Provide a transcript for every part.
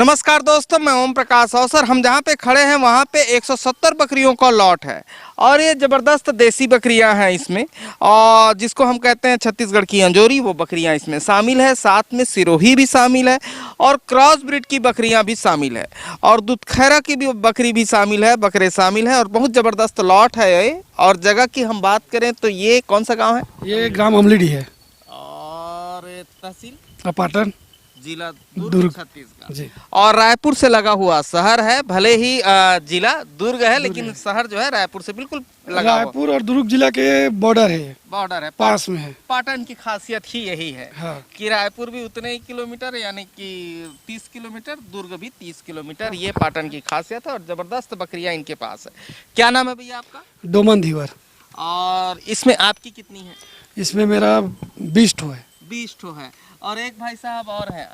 नमस्कार दोस्तों, मैं ओम प्रकाश अवसर। हम जहाँ पे खड़े हैं वहाँ पे 170 बकरियों का लॉट है और ये ज़बरदस्त देसी बकरियां हैं इसमें, और जिसको हम कहते हैं छत्तीसगढ़ की अंजोरी, वो बकरियां इसमें शामिल है। साथ में सिरोही भी शामिल है और क्रॉस ब्रीड की बकरियां भी शामिल है और दुधखैरा की भी बकरी भी शामिल है, बकरे शामिल हैं और बहुत ज़बरदस्त लॉट है ये। और जगह की हम बात करें तो ये कौन सा गाँव है? ये ग्राम अमलीडी है और तहसील पाटन, जिला दुर्ग छत्तीसगढ़ जी। और रायपुर से लगा हुआ शहर है। भले ही जिला दुर्ग है, लेकिन शहर जो है रायपुर से बिल्कुल लगा हुआ। रायपुर और दुर्ग जिला के बॉर्डर है, बॉर्डर है, पास में है। पाटन की खासियत ही यही है हाँ। कि रायपुर भी उतने ही किलोमीटर, यानी कि 30 किलोमीटर, दुर्ग भी 30 किलोमीटर। ये पाटन की खासियत है और जबरदस्त बकरियां इनके पास है। क्या नाम है भैया आपका? डोमन धीवर। और इसमें आपकी कितनी है? इसमें मेरा 20 ठो है। 20 ठो है। और एक भाई साहब और हैं,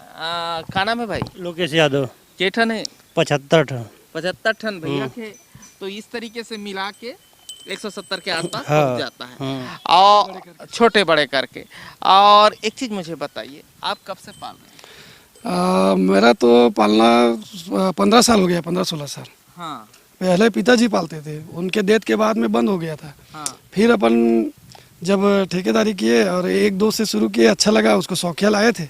क्या नाम है भाई? लोकेश यादव। केठन है? 75 टन। 75 टन भैया के। तो इस तरीके से मिला के 170 के आसपास हाँ, पहुंच जाता है। और छोटे बड़े करके। और एक चीज मुझे बताइए, आप कब से पाल रहे हैं? मेरा तो पालना 15 साल हो गया, 15-16 साल। हाँ पहले पिताजी पालते थे, उनके डेथ के बाद में बंद हो गया था। हाँ फिर अपन जब ठेकेदारी किए और 1-2 से शुरू किए, अच्छा लगा, उसको शौकिया लाए थे।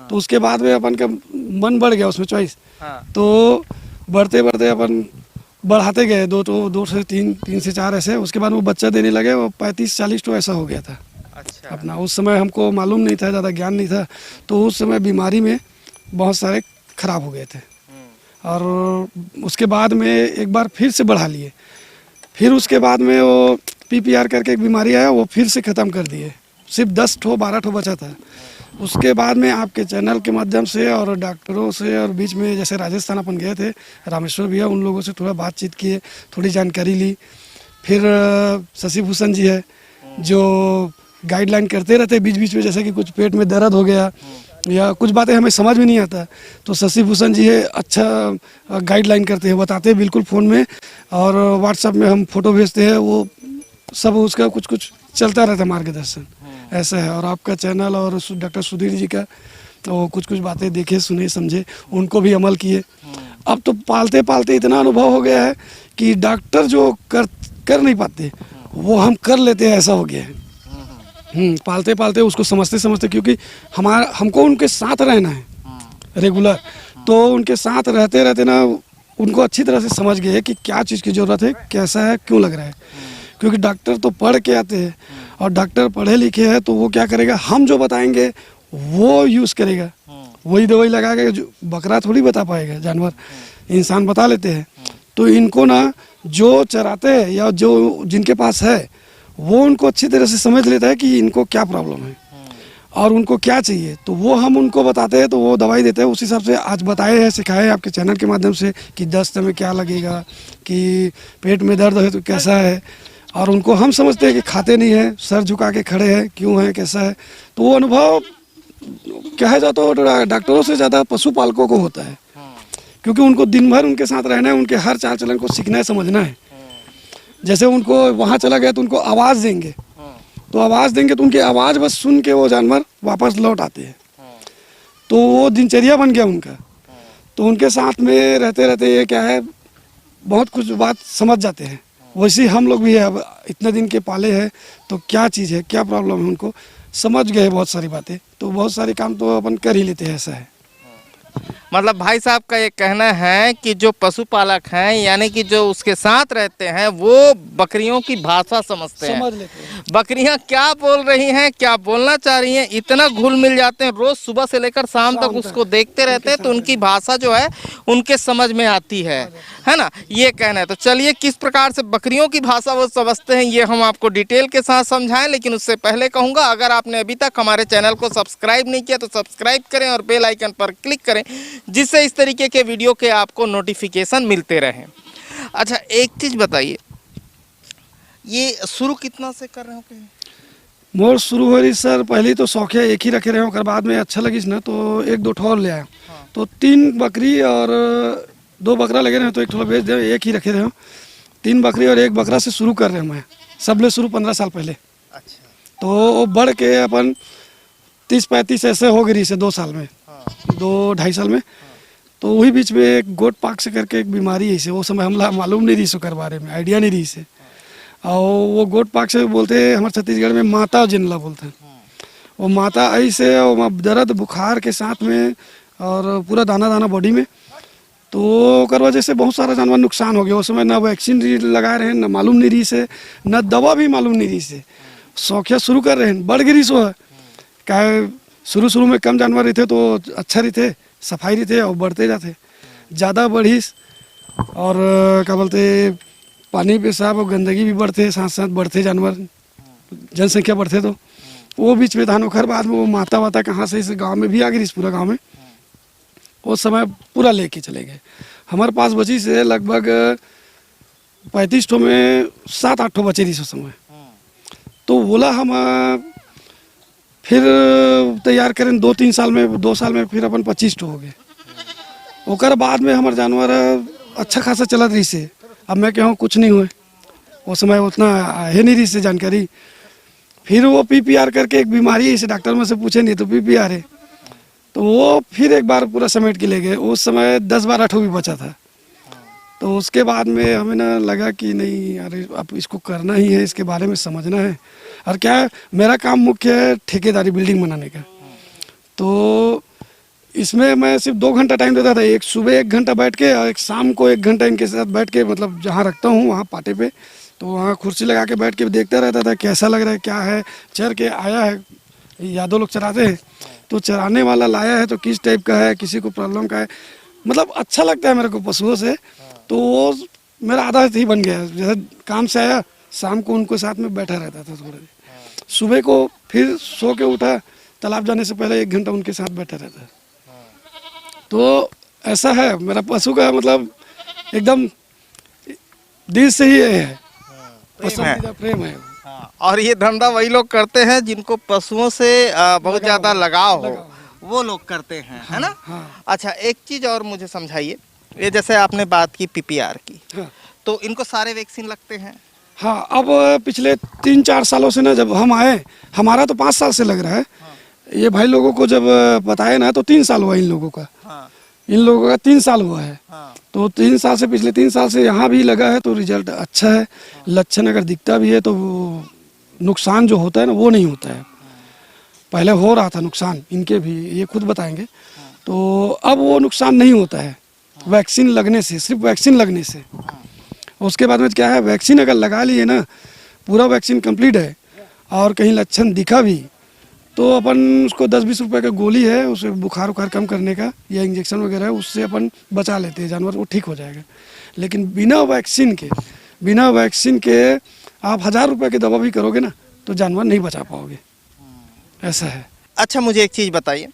तो उसके बाद में अपन का मन बढ़ गया उसमें, चॉइस। हाँ तो बढ़ते बढ़ते अपन बढ़ाते गए, 2 से 3, 3 से 4 ऐसे। उसके बाद वो बच्चा देने लगे, वो 35-40 तो ऐसा हो गया था अच्छा। अपना। उस समय हमको मालूम नहीं था, ज़्यादा ज्ञान नहीं था, तो उस समय बीमारी में बहुत सारे खराब हो गए थे। और उसके बाद में एक बार फिर से बढ़ा लिए। फिर उसके बाद में वो PPR करके एक बीमारी आया, वो फिर से ख़त्म कर दिए। सिर्फ 10 ठो 12 ठो बचा था। उसके बाद में आपके चैनल के माध्यम से और डॉक्टरों से, और बीच में जैसे राजस्थान अपन गए थे, रामेश्वर भैया, उन लोगों से थोड़ा बातचीत किए, थोड़ी जानकारी ली। फिर शशि भूषण जी है जो गाइडलाइन करते रहते बीच बीच में, जैसे कि कुछ पेट में दर्द हो गया या कुछ बातें हमें समझ में नहीं आता, तो शशि भूषण जी है, अच्छा गाइडलाइन करते हैं, बताते हैं बिल्कुल फ़ोन में, और व्हाट्सएप में हम फोटो भेजते हैं, वो सब उसका कुछ कुछ चलता रहता है मार्गदर्शन, ऐसा है। और आपका चैनल और डॉक्टर सुधीर जी का तो कुछ कुछ बातें देखे, सुने, समझे, उनको भी अमल किए। अब तो पालते पालते इतना अनुभव हो गया है कि डॉक्टर जो कर नहीं पाते वो हम कर लेते हैं, ऐसा हो गया है। पालते पालते उसको समझते समझते, क्योंकि हमको उनके साथ रहना है रेगुलर, तो उनके साथ रहते रहते ना उनको अच्छी तरह से समझ गए कि क्या चीज़ की ज़रूरत है, कैसा है, क्यों लग रहा है। क्योंकि डॉक्टर तो पढ़ के आते हैं, और डॉक्टर पढ़े लिखे हैं, तो वो क्या करेगा, हम जो बताएंगे वो यूज़ करेगा, वही दवाई लगाएगा। जो बकरा थोड़ी बता पाएगा, जानवर, इंसान बता लेते हैं। तो इनको ना जो चराते हैं या जो जिनके पास है, वो उनको अच्छी तरह से समझ लेता है कि इनको क्या प्रॉब्लम है और उनको क्या चाहिए, तो वो हम उनको बताते हैं, तो वो दवाई देते हैं। उस हिसाब से आज बताए हैं, सिखाए आपके चैनल के माध्यम से कि दस्त में क्या लगेगा, कि पेट में दर्द है तो कैसा है, और उनको हम समझते हैं कि खाते नहीं है, सर झुका के खड़े हैं, क्यों है, कैसा है। तो वो अनुभव कहा जाता है डॉक्टरों से ज़्यादा पशुपालकों को होता है, क्योंकि उनको दिन भर उनके साथ रहना है, उनके हर चाल चलन को सीखना है, समझना है। जैसे उनको वहाँ चला गया तो उनको आवाज़ देंगे, तो आवाज़ देंगे तो उनकी आवाज़ बस सुन के वो जानवर वापस लौट आते हैं। तो वो दिनचर्या बन गया उनका। तो उनके साथ में रहते रहते ये क्या है, बहुत कुछ बात समझ जाते हैं। वैसे ही हम लोग भी है, अब इतने दिन के पाले हैं, तो क्या चीज़ है, क्या प्रॉब्लम है, उनको समझ गए बहुत सारी बातें, तो बहुत सारे काम तो अपन कर ही लेते हैं, ऐसा है। मतलब भाई साहब का ये कहना है कि जो पशुपालक हैं, यानी कि जो उसके साथ रहते हैं, वो बकरियों की भाषा समझते हैं, समझ लेते हैं। बकरियां क्या बोल रही हैं, क्या बोलना चाह रही हैं, इतना घुल मिल जाते हैं। रोज सुबह से लेकर शाम तक उसको देखते रहते हैं, तो उनकी भाषा जो है उनके समझ में आती है ना, ये कहना है। तो चलिए, किस प्रकार से बकरियों की भाषा वो समझते हैं, ये हम आपको डिटेल के साथ समझाएं। लेकिन उससे पहले कहूँगा, अगर आपने अभी तक हमारे चैनल को सब्सक्राइब नहीं किया तो सब्सक्राइब करें और बेल आइकन पर क्लिक करें, जिससे इस तरीके के वीडियो के आपको नोटिफिकेशन मिलते रहें। अच्छा, एक चीज़ बताइए, ये शुरू कितना से कर रहे हो? मोर शुरू हो रही सर, पहले तो शौकिया एक ही रखे रहे, और बाद में अच्छा लगी ना, तो 1-2 ठो और ले आए। तो 3 बकरी और 2 बकरा लगे रहे, तो 1 ठो बेच दे, एक ही रखे रहे। 3 बकरी और 1 बकरा से शुरू कर रहे हैं। मैं सब ले शुरू 15 साल पहले। अच्छा। तो वो बढ़ के अपन 30-35 ऐसे हो गई से 2 साल में, 2-2.5 साल में। तो वही बीच में एक गोट पाक से करके एक बीमारी है, इसे वो समय हमला मालूम नहीं रही सो बारे में, आइडिया नहीं रही से। और वो गोट पाक से बोलते हैं हमारे छत्तीसगढ़ में माता जिनला बोलते हैं। वो माता ऐसे और दर्द बुखार के साथ में और पूरा दाना दाना बॉडी में, तो कर वजह से बहुत सारा जानवर नुकसान हो गया। उस समय ना वैक्सीन लगा रहे हैं, ना मालूम नहीं रही से, ना दवा भी मालूम नहीं रही से। शौकिया शुरू कर रहे हैं, बढ़ गिरी सो है क्या, शुरू में कम जानवर रहते तो अच्छा रहते, सफाई रहते और बढ़ते जाते। ज़्यादा बढ़ीस और क्या बोलते पानी पेशाब और गंदगी भी बढ़ते, साथ साथ बढ़ते जानवर, जनसंख्या बढ़ते तो वो बीच में धान खर बाद में वो माता वाता कहाँ से इस गांव में भी आ गई, इस पूरा गांव में वो समय पूरा लेके चले गए। हमारे पास बची से लगभग 35 ठो में 7-8 ठो बचे रही उस समय। तो बोला हम फिर तैयार करें 2-3 साल में, 2 साल में फिर अपन 25 ठो हो गए। ओकर बाद में हमारे जानवर अच्छा खासा चलत रही से। अब मैं कहूँ कुछ नहीं हुए, उस समय उतना है नहीं रही से जानकारी। फिर वो PPR करके एक बीमारी है, इसे डॉक्टर में से पूछे नहीं तो PPR है, तो वो फिर एक बार पूरा समेट के ले गए। उस समय 10-12 ठो भी बचा था। तो उसके बाद में हमें ना लगा कि नहीं अरे अब इसको करना ही है, इसके बारे में समझना है। और क्या है, मेरा काम मुख्य है ठेकेदारी बिल्डिंग बनाने का। तो इसमें मैं सिर्फ 2 घंटा टाइम देता था, एक सुबह 1 घंटा बैठ के और एक शाम को 1 घंटा इनके साथ बैठ के, मतलब जहाँ रखता हूँ वहाँ पाटे पे, तो वहाँ कुर्सी लगा के बैठ के देखता रहता था कैसा लग रहा है, क्या है, चर के आया है। यादव लोग चराते हैं तो चराने वाला लाया है तो किस टाइप का है, किसी को प्रॉब्लम का है, मतलब अच्छा लगता है मेरे को पशुओं से। तो वो मेरा आदत ही बन गया, जैसे काम से आया शाम को उनको साथ में बैठा रहता था थोड़ी देर, सुबह को फिर सो के उठा, तालाब जाने से पहले 1 घंटा उनके साथ बैठा रहता है। तो ऐसा है मेरा पशु का, मतलब एकदम दिल से ही है, पसंदीदा प्रेम है। और ये धंधा वही लोग करते हैं जिनको पशुओं से बहुत ज्यादा लगाव हो, वो लोग करते हैं, है ना। अच्छा, एक चीज और मुझे समझाइए, ये जैसे आपने बात की PPR की, तो इनको सारे वैक्सीन लगते हैं? हाँ, अब पिछले 3-4 सालों से ना, जब हम आए, हमारा तो 5 साल से लग रहा है। ये भाई लोगों को जब बताया ना तो 3 साल हुआ इन लोगों का। इन लोगों का 3 साल हुआ है। तो 3 साल से, पिछले 3 साल से यहाँ भी लगा है तो रिजल्ट अच्छा है। लक्षण अगर दिखता भी है तो नुकसान जो होता है ना वो नहीं होता है। पहले हो रहा था नुकसान इनके भी, ये खुद बताएंगे। तो अब वो नुकसान नहीं होता है वैक्सीन लगने से, सिर्फ वैक्सीन लगने से। उसके बाद में क्या है, वैक्सीन अगर लगा लिए ना, पूरा वैक्सीन कंप्लीट है और कहीं लक्षण दिखा भी तो अपन उसको 10-20 रुपए का गोली है, उसे बुखार उखार कम करने का या इंजेक्शन वगैरह है, उससे अपन बचा लेते हैं जानवर, वो ठीक हो जाएगा। लेकिन बिना वैक्सीन के आप 1000 रुपये की दवा भी करोगे ना तो जानवर नहीं बचा पाओगे, ऐसा है। अच्छा, मुझे एक चीज बताइए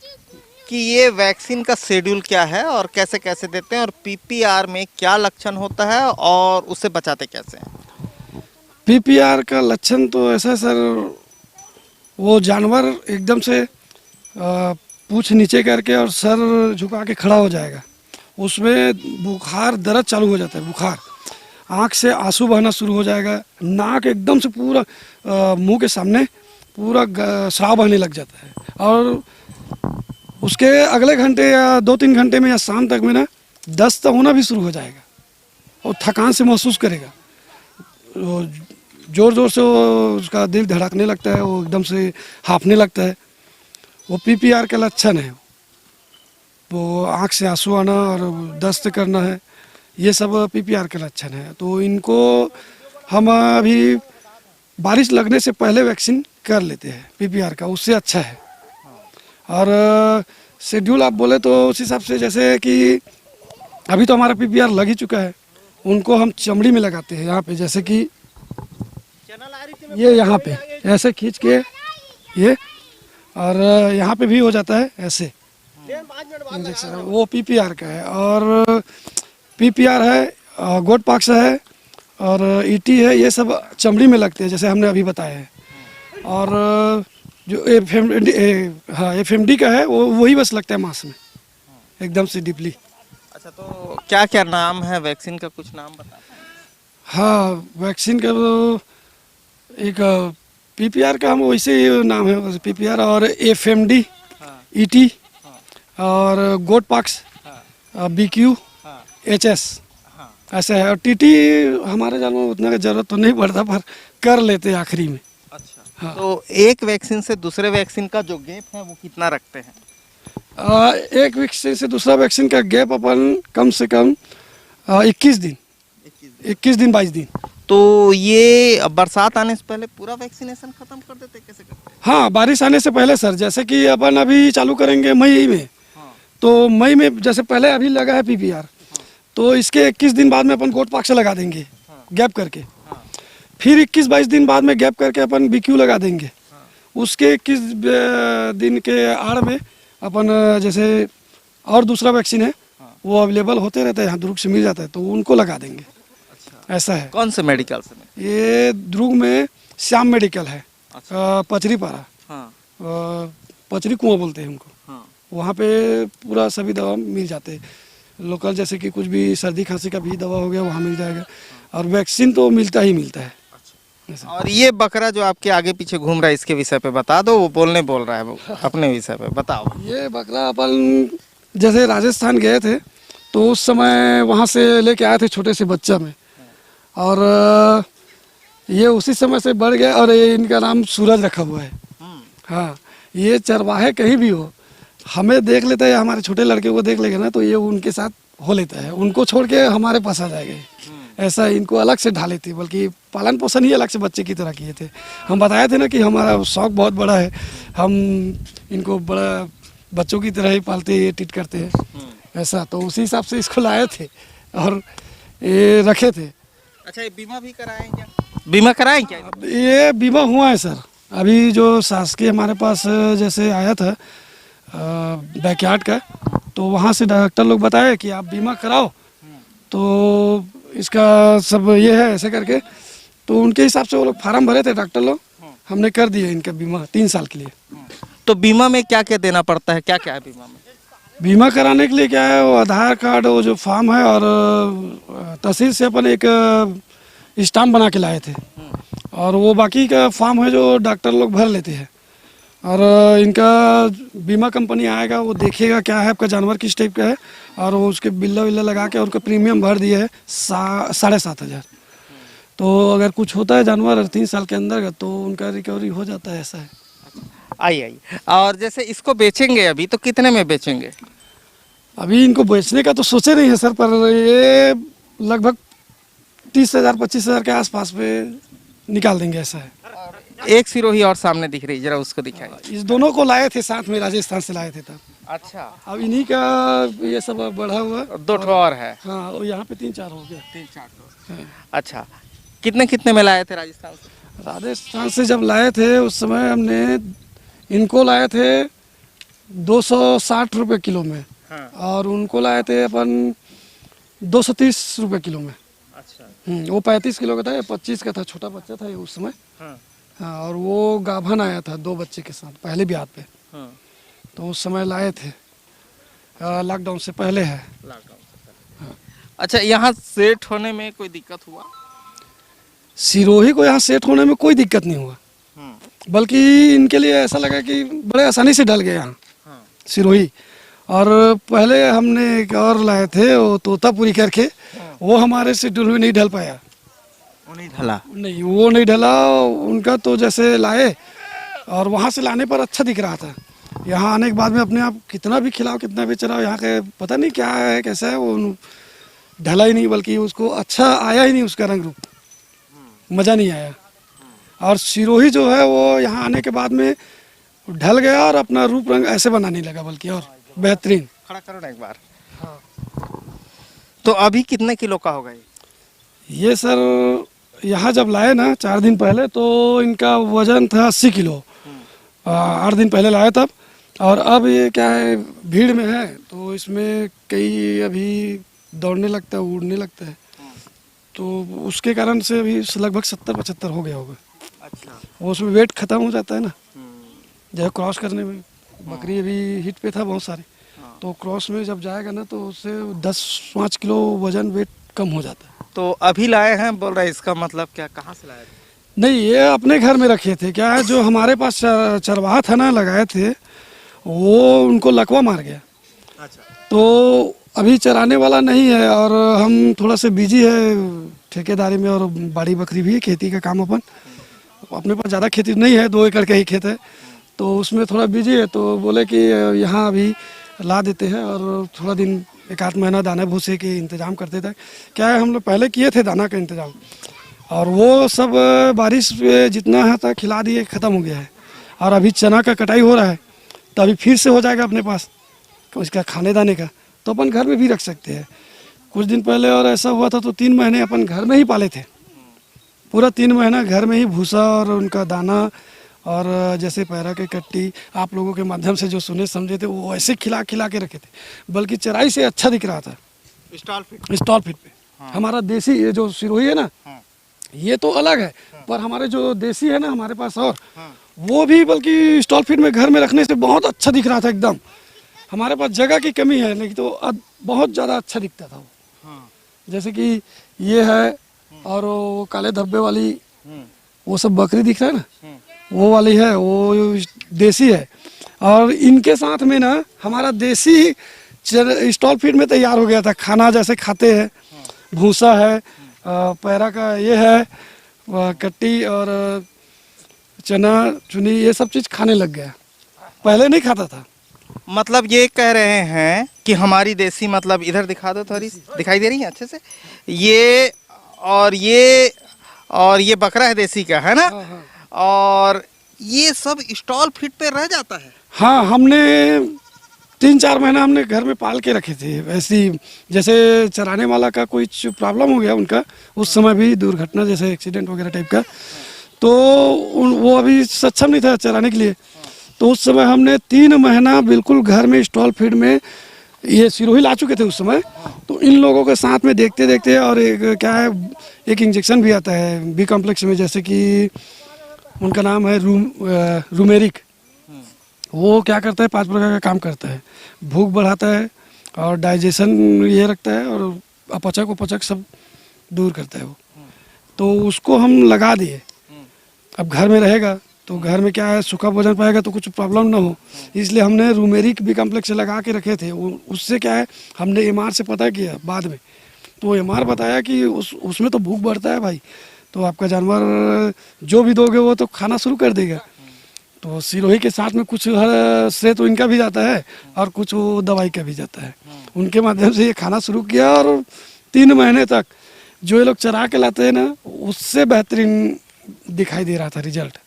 कि ये वैक्सीन का शेड्यूल क्या है और कैसे कैसे देते हैं, और PPR में क्या लक्षण होता है और उससे बचाते कैसे हैं? PPR का लक्षण तो ऐसा है सर, वो जानवर एकदम से पूंछ नीचे करके और सर झुका के खड़ा हो जाएगा। उसमें बुखार, दर्द चालू हो जाता है, बुखार, आँख से आंसू बहना शुरू हो जाएगा, नाक एकदम से पूरा मुंह के सामने पूरा स्राव बहने लग जाता है। और उसके अगले घंटे या 2-3 घंटे में या शाम तक में ना दस्त होना भी शुरू हो जाएगा और थकान से महसूस करेगा। जोर जोर से वो उसका दिल धड़कने लगता है, वो एकदम से हाँफने लगता है। वो PPR का लक्षण है। वो आँख से आंसू आना और दस्त करना है, ये सब PPR का लक्षण है। तो इनको हम अभी बारिश लगने से पहले वैक्सीन कर लेते हैं PPR का, उससे अच्छा है। और शेड्यूल आप बोले तो उस हिसाब से, जैसे कि अभी तो हमारा PPR लग ही चुका है, उनको हम चमड़ी में लगाते हैं यहाँ पे, जैसे कि ये यहाँ पे ऐसे खींच के ये, और यहाँ पे भी हो जाता है ऐसे इंजेक्शन, वो PPR का है। और PPR है, गोट पॉक्स है और ET है, ये सब चमड़ी में लगते हैं जैसे हमने अभी बताया है। और जो FMD का है वो वही बस लगता है मांस में एकदम से डीपली। अच्छा, तो क्या क्या नाम है वैक्सीन का, कुछ नाम बता। हाँ, वैक्सीन का वो एक PPR का हम वैसे ही नाम है, PPR और FMD, ET और गोट पॉक्स, BQ, हाँ HS हाँ। ऐसे है। और TT हमारे जानवर में उतना की जरूरत तो नहीं पड़ता, पर कर लेते हैं आखिरी में। अच्छा, हाँ। तो एक वैक्सीन से दूसरे वैक्सीन का जो गैप है वो कितना रखते हैं? एक वैक्सीन से दूसरा वैक्सीन का गैप अपन कम से कम 21 दिन, 22 दिन। तो ये बरसात आने से पहले पूरा वैक्सीनेशन खत्म कर देते, कैसे करते हैं? हाँ, बारिश आने से पहले सर, जैसे कि अपन अभी चालू करेंगे मई में, हाँ तो मई में जैसे पहले अभी लगा है PPR, तो इसके 21 दिन बाद में अपन गोट पाक से लगा देंगे गैप करके। हाँ फिर 21-22 दिन बाद में गैप करके अपन BQ लगा देंगे। उसके 21 दिन के आड़ में अपन जैसे और दूसरा वैक्सीन है, वो अवेलेबल होते रहते हैं, यहाँ दुर्ग से मिल जाता है, तो उनको लगा देंगे। अच्छा, ऐसा है। कौन से मेडिकल से? ये दुर्ग में श्याम मेडिकल है, अच्छा। पचरी पारा, हाँ पचरी कुआं बोलते हैं उनको। हाँ। वहाँ पे पूरा सभी दवा मिल जाते हैं। लोकल जैसे कि कुछ भी सर्दी खांसी का भी दवा हो गया वहाँ मिल जाएगा, और वैक्सीन तो मिलता ही मिलता है। और ये बकरा जो आपके आगे पीछे घूम रहा है, इसके विषय पे बता दो, वो बोल रहा है, वो अपने विषय पे बताओ। ये बकरा अपन जैसे राजस्थान गए थे, तो उस समय वहाँ से लेके आए थे छोटे से बच्चा में, और ये उसी समय से बढ़ गया, और ये इनका नाम सूरज रखा हुआ है। हाँ, ये चरवाहे कहीं भी हो, हमें देख लेता है, हमारे छोटे लड़के को देख लेगा ना, तो ये उनके साथ हो लेता है, उनको छोड़ के हमारे पास आ जाएगा। ऐसा इनको अलग से ढाले थे, बल्कि पालन पोषण ही अलग से बच्चे की तरह किए थे। हम बताए थे ना कि हमारा शौक बहुत बड़ा है, हम इनको बड़ा बच्चों की तरह ही पालते हैं, ट्रीट करते हैं। ऐसा तो उसी हिसाब से इसको लाए थे और ये रखे थे। अच्छा, ये बीमा भी कराएं क्या? बीमा कराएं क्या? अब ये बीमा हुआ है सर, अभी जो शासकीय हमारे पास जैसे आया था बैकयार्ड का, तो वहाँ से डॉक्टर लोग बताए कि आप बीमा कराओ, तो इसका सब ये है ऐसे करके, तो उनके हिसाब से वो लोग फार्म भरे थे डॉक्टर लोग, हमने कर दिया इनका बीमा 3 साल के लिए। तो बीमा में क्या क्या देना पड़ता है, क्या क्या है बीमा में? बीमा कराने के लिए क्या है, वो आधार कार्ड, वो जो फॉर्म है, और तहसील से अपन एक स्टाम्प बना के लाए थे, और वो बाकी का फॉर्म है जो डॉक्टर लोग भर लेते हैं, और इनका बीमा कंपनी आएगा, वो देखेगा क्या है आपका जानवर किस टाइप का है, और वो उसके बिल्ला विल्ला लगा के उनका प्रीमियम भर दिया है 7,500। तो अगर कुछ होता है जानवर 3 साल के अंदर का, तो उनका रिकवरी हो जाता है। ऐसा है। आई। और जैसे इसको बेचेंगे अभी, तो कितने में बेचेंगे? अभी इनको बेचने का तो सोचे नहीं है सर, पर ये लगभग 30,000 25,000 के आसपास में निकाल देंगे। ऐसा है। एक सिरोही और सामने दिख रही, जरा उसको दिखाएं। इस दोनों को लाए थे साथ में, राजस्थान से लाए थे तब। अच्छा, अब इन्हीं का ये सब बढ़ा हुआ। 2 ठो और है। हाँ, और यहाँ पे 3-4 हो गया। 3-4 ठो। अच्छा, कितने में लाए थे राजस्थान से? राजस्थान से जब लाए थे उस समय हमने इनको लाए थे 260 रुपये किलो में। हाँ। और उनको लाए थे अपन 230 रुपये किलो में। अच्छा। वो 35 किलो का था, ये 25 का था, छोटा बच्चा था ये उस समय। हाँ। हाँ, और वो गाभन आया था 2 बच्चे के साथ पहले ब्याह पे, हाँ। तो उस समय लाए थे, लॉकडाउन से पहले है। लॉकडाउन से पहले। अच्छा, यहाँ सेट होने में कोई दिक्कत हुआ? सिरोही को यहाँ सेट होने में कोई दिक्कत नहीं हुआ, बल्कि इनके लिए ऐसा लगा कि बड़े आसानी से ढल गए यहाँ सिरोही। और पहले हमने एक और लाए थे, वो तोतापुरी करके, वो हमारे शेड्यूल में नहीं ढल पाया। वो नहीं ढला? नहीं, वो नहीं ढला उनका। तो जैसे लाए, और वहाँ से लाने पर अच्छा दिख रहा था, यहाँ आने के बाद में अपने आप कितना भी खिलाओ, कितना भी चलाओ, यहाँ के पता नहीं क्या है, कैसा है, वो ढला ही नहीं, बल्कि उसको अच्छा आया ही नहीं, उसका रंग रूप मज़ा नहीं आया। और सिरोही जो है वो यहाँ आने के बाद में ढल गया, और अपना रूप रंग ऐसे बनाने लगा, बल्कि और बेहतरीन। खड़ा करो ना एक बार। तो अभी कितने किलो का होगा ये सर, यहाँ जब लाए ना 4 दिन पहले, तो इनका वजन था 80 किलो। 8 दिन पहले लाया तब। और अब ये क्या है, भीड़ में है, तो इसमें कई अभी दौड़ने लगता है, उड़ने लगता है, तो उसके कारण से अभी लगभग 70-75 हो गया होगा। अच्छा। वो उसमें वेट खत्म हो जाता है ना, जब क्रॉस करने में। बकरी अभी हिट पे था बहुत सारी, तो क्रॉस में जब जाएगा ना, तो उससे 10-5 किलो वजन वेट कम हो जाता है। तो अभी लाए हैं बोल रहे, इसका मतलब क्या, कहाँ से लाए थे? नहीं, ये अपने घर में रखे थे। क्या है, जो हमारे पास चरवाहा था ना, लगाए थे, वो उनको लकवा मार गया। अच्छा। तो अभी चराने वाला नहीं है और हम थोड़ा से बिजी है ठेकेदारी में, और बाड़ी बकरी भी है, खेती का काम अपन अपने पास ज़्यादा खेती नहीं है, 2 एकड़ का ही खेत है, तो उसमें थोड़ा बिजी है। तो बोले कि यहाँ अभी ला देते हैं और थोड़ा दिन 1 आध महीना दाना भूसे के इंतज़ाम करते थे। क्या है, हम लोग पहले किए थे दाना का इंतज़ाम, और वो सब बारिश जितना है था खिला दिए, ख़त्म हो गया है। और अभी चना का कटाई हो रहा है, तो अभी फिर से हो जाएगा अपने पास उसका खाने दाने का, तो अपन घर में भी रख सकते हैं। कुछ दिन पहले और ऐसा हुआ था, तो 3 महीने अपन घर में ही पाले थे, पूरा 3 महीना घर में ही भूसा और उनका दाना और जैसे पैरा के कट्टी आप लोगों के माध्यम से जो सुने समझे थे, वो ऐसे खिला खिला के रखे थे, बल्कि चराई से अच्छा दिख रहा था। स्टॉल फीड पे हमारा देसी ये जो सिरोही है ना, ये तो अलग है, पर हमारे जो देसी है ना हमारे पास, और वो भी बल्कि स्टॉल फीड में घर में रखने से बहुत अच्छा दिख रहा था एकदम। हमारे पास जगह की कमी है, नहीं तो बहुत ज़्यादा अच्छा दिखता था वो। जैसे कि ये है, और वो काले धब्बे वाली वो सब बकरी दिख रहा है ना, वो वाली है, वो देसी है। और इनके साथ में ना हमारा देसी स्टॉल फीड में तैयार हो गया था, खाना जैसे खाते हैं, भूसा है, पैरा का ये है, कट्टी और चना चुनी, ये सब चीज़ खाने लग गया, पहले नहीं खाता था। मतलब ये कह रहे हैं कि हमारी देसी, मतलब इधर दिखा दो थोड़ी, दिखाई दे रही है अच्छे से, ये और ये बकरा है देसी का, है ना? हाँ। और ये सब स्टॉल फीड पे रह जाता है। हाँ, हमने 3-4 महीना हमने घर में पाल के रखे थे, वैसी जैसे चराने वाला का कुछ प्रॉब्लम हो गया उनका, उस समय भी दुर्घटना जैसे एक्सीडेंट वगैरह टाइप का, तो वो अभी सक्षम नहीं था चराने के लिए, तो उस समय हमने 3 महीना बिल्कुल घर में स्टॉल फीड में ये सिरोही ला चुके थे उस समय। तो इन लोगों के साथ में देखते देखते, और एक क्या है, एक इंजेक्शन भी आता है बी कॉम्प्लेक्स में, जैसे कि उनका नाम है रूमेरिक, वो क्या करता है, 5 प्रकार का काम करता है, भूख बढ़ाता है और डाइजेशन ये रखता है, और अपचक सब दूर करता है वो। तो उसको हम लगा दिए, अब घर में रहेगा तो घर में क्या है, सूखा भोजन पाएगा तो कुछ प्रॉब्लम ना हो, इसलिए हमने रूमेरिक बी कॉम्प्लेक्स से लगा के रखे थे। उससे क्या है, हमने एमआर से पता किया बाद में, तो एमआर बताया कि उसमें तो भूख बढ़ता है भाई, तो आपका जानवर जो भी दोगे वो तो खाना शुरू कर देगा। तो सिरोही के साथ में कुछ श्रेय तो इनका भी जाता है और कुछ वो दवाई का भी जाता है, उनके माध्यम से ये खाना शुरू किया, और 3 महीने तक जो ये लोग चरा के लाते हैं ना, उससे बेहतरीन दिखाई दे रहा था रिजल्ट।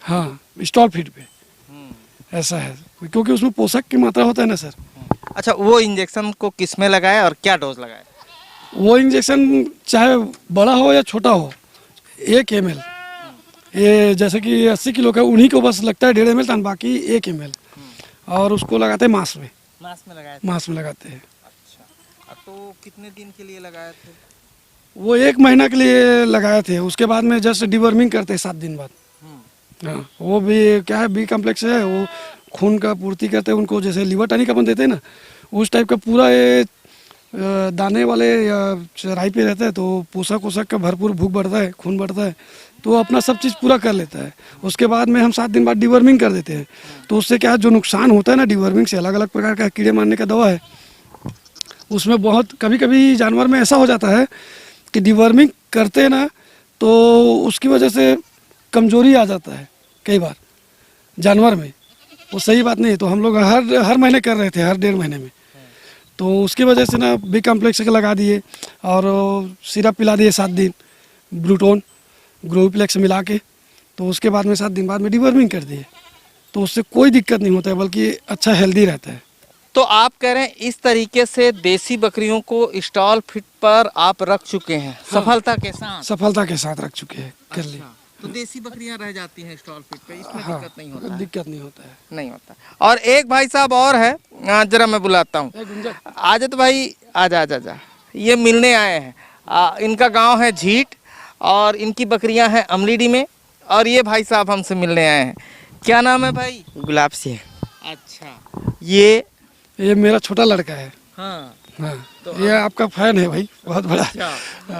हाँ, स्टॉल फीड पे ऐसा है, क्योंकि उसमें पोषक की मात्रा होता है ना सर। अच्छा, वो इंजेक्शन को किस में लगाया और क्या डोज लगाया? वो इंजेक्शन चाहे बड़ा हो या छोटा हो, 1 ml, ये जैसे कि 80 किलो का, उन्हीं को बस लगता है 1.5 ml, बाकी 1 ml, और उसको लगाते हैं मांस में लगाते हैं। अच्छा, तो कितने दिन के लिए लगाए थे? वो 1 महीना के लिए लगाए थे, उसके बाद में जस्ट डिवर्मिंग करते हैं 7 दिन बाद। हाँ, वो भी क्या है, बी कॉम्प्लेक्स है, वो खून का पूर्ति करते हैं उनको, जैसे लीवर टॉनिक अपन देते हैं ना, उस टाइप का पूरा ये दाने वाले या चराई पे रहता है, तो पोषक वोषक का भरपूर, भूख बढ़ता है, खून बढ़ता है, तो अपना सब चीज़ पूरा कर लेता है। उसके बाद में हम 7 दिन बाद डिवर्मिंग कर देते हैं, तो उससे क्या है, जो नुकसान होता है ना डिवर्मिंग से, अलग अलग प्रकार का कीड़े मारने का दवा है, उसमें बहुत कभी कभी जानवर में ऐसा हो जाता है कि डिवर्मिंग करते हैं ना, तो उसकी वजह से कमजोरी आ जाता है कई बार जानवर में, वो सही बात नहीं है। तो हम लोग हर महीने कर रहे थे, हर 1.5 महीने में, तो उसकी वजह से ना बी कॉम्प्लेक्स का लगा दिए, और सिरप पिला दिए 7 दिन, ब्लूटोन ग्रोविप्लेक्स मिला के, तो उसके बाद में 7 दिन बाद में डिवर्मिंग कर दिए, तो उससे कोई दिक्कत नहीं होता है, बल्कि अच्छा हेल्दी रहता है। तो आप कह रहे हैं इस तरीके से देसी बकरियों को स्टॉल फीड पर आप रख चुके हैं, हाँ, सफलता के साथ रख चुके हैं, कर ली। तो देसी बकरियां रह जाती हैं स्टॉल फीड पे, इसमें हाँ, दिक्कत नहीं होता है? दिक्कत नहीं होता है, नहीं होता। और एक भाई साहब और है, जरा मैं बुलाता हूँ, आजा तो भाई, आजा, ये मिलने आए हैं। इनका गांव है झीट, और इनकी बकरियां हैं अमलीडी में, और ये भाई साहब हमसे मिलने आए हैं। क्या नाम है भाई? गुलाब सिंह। अच्छा, ये मेरा छोटा लड़का है। हाँ, हाँ ये आपका फैन है भाई, बहुत बड़ा।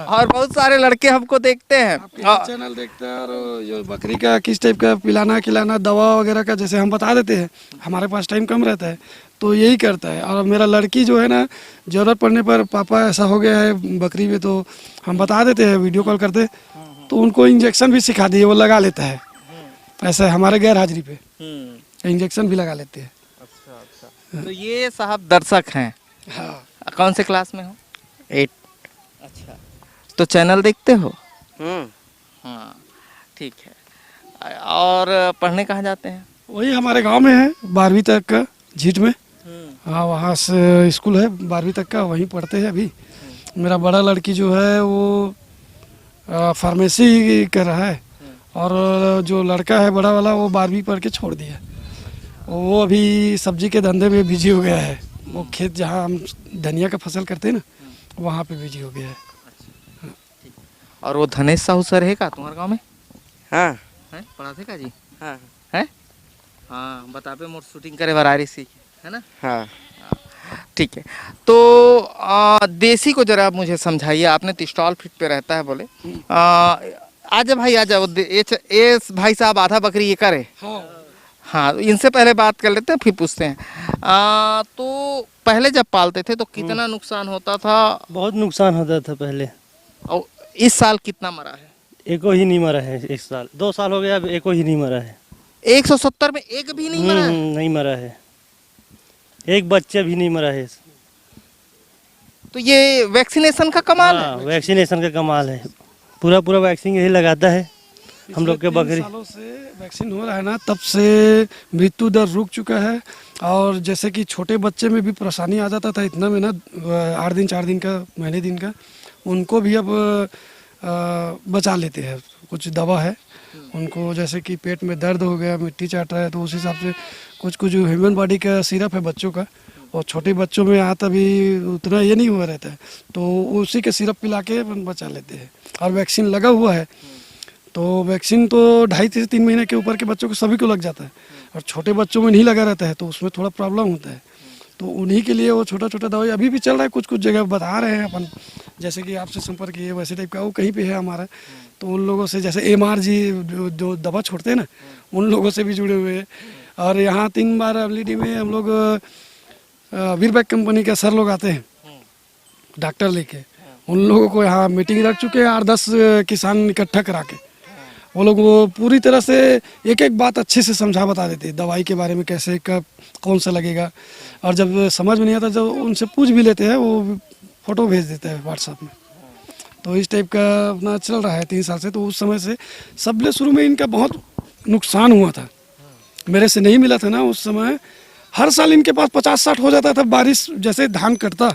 और बहुत सारे लड़के हमको देखते हैं। आपके चैनल देखते हैं और जो बकरी का किस टाइप का पिलाना खिलाना दवा वगैरह का जैसे हम बता देते हैं, हमारे पास टाइम कम रहता है तो यही करता है। और मेरा लड़की जो है ना, ज़रूरत पड़ने पर पापा ऐसा हो गया है बकरी में, तो हम बता देते हैं, वीडियो कॉल करते तो उनको इंजेक्शन भी सिखा दिए, वो लगा लेता है ऐसा हमारे गैर हाजिरी पे इंजेक्शन भी लगा लेते हैं। अच्छा अच्छा। तो ये साहब दर्शक हैं। हाँ कौन से क्लास में हो? 8। अच्छा, तो चैनल देखते हो? हाँ ठीक है। और पढ़ने कहाँ जाते हैं? वही हमारे गांव में है, 12वीं तक का झीट में। हाँ वहाँ से स्कूल है 12वीं तक का, वहीं पढ़ते हैं अभी। मेरा बड़ा लड़की जो है वो फार्मेसी कर रहा है, और जो लड़का है बड़ा वाला वो 12वीं पढ़ के छोड़ दिया। वो अभी सब्जी के धंधे में बिजी हो गया है, वो खेत जहाँ हम धनिया का फसल करते हैं ना, वहाँ पे बिजी हो गया है। और वो धनेश साहू सर है का तुम्हारे गांव में? हाँ है पढ़ाते का जी? हाँ है हाँ, बताबे मोर शूटिंग करे बार सीख है ना। हाँ। ठीक है, तो देसी को जरा आप मुझे समझाइए। आपने तो स्टॉल फिट पे रहता है बोले। आजा भाई आजा, ये भाई साहब आधा बकरी ये करे। हाँ, इनसे पहले बात कर लेते हैं फिर पूछते हैं। तो पहले जब पालते थे तो कितना नुकसान होता था? बहुत नुकसान होता था पहले। और इस साल कितना मरा है? एको ही नहीं मरा है, एक साल 2 साल हो गया, अब एको ही नहीं मरा है। 170 में एक भी नहीं मरा है? नहीं मरा है, एक बच्चा भी नहीं मरा है। तो ये वैक्सीनेशन का कमाल है। वैक्सीनेशन का कमाल है, पूरा पूरा वैक्सीन यही लगाता है हम लोग के बकरी। सालों से वैक्सीन हो रहा है ना, तब से मृत्यु दर रुक चुका है। और जैसे कि छोटे बच्चे में भी परेशानी आ जाता था इतना में ना, 8 दिन 4 दिन का महीने दिन का, उनको भी अब बचा लेते हैं। कुछ दवा है उनको, जैसे कि पेट में दर्द हो गया, मिट्टी चाट रहा है, तो उस हिसाब से कुछ कुछ ह्यूमन बॉडी का सिरप है बच्चों का, और छोटे बच्चों में यहाँ तभी उतना ये नहीं हुआ रहता है, तो उसी के सिरप पिला के बचा लेते हैं। और वैक्सीन लगा हुआ है, तो वैक्सीन तो 2.5 से 3 महीने के ऊपर के बच्चों को सभी को लग जाता है, और छोटे बच्चों में नहीं लगा रहता है, तो उसमें थोड़ा प्रॉब्लम होता है। तो उन्हीं के लिए वो छोटा छोटा दवाई अभी भी चल रहा है, कुछ कुछ जगह बता रहे हैं अपन, जैसे कि आपसे संपर्क किए वैसे टाइप का वो कहीं पे है हमारा, तो उन लोगों से जैसे MRG जो दवा छोड़ते हैं ना, उन लोगों से भी जुड़े हुए हैं। और यहाँ 3 बार LED में हम लोग वीरबैक कंपनी के सर लोग आते हैं डॉक्टर लेके, उन लोगों को यहाँ मीटिंग रख चुके हैं 8-10 किसान इकट्ठा करा के। वो लोग वो पूरी तरह से एक एक बात अच्छे से समझा बता देते हैं, दवाई के बारे में कैसे कब कौन सा लगेगा। और जब समझ में नहीं आता, जब उनसे पूछ भी लेते हैं, वो फ़ोटो भेज देते हैं व्हाट्सएप में। तो इस टाइप का अपना चल रहा है 3 साल से। तो उस समय से सबले शुरू में इनका बहुत नुकसान हुआ था, मेरे से नहीं मिला था ना उस समय। हर साल इनके पास 50-60 हो जाता था, बारिश जैसे धान कटता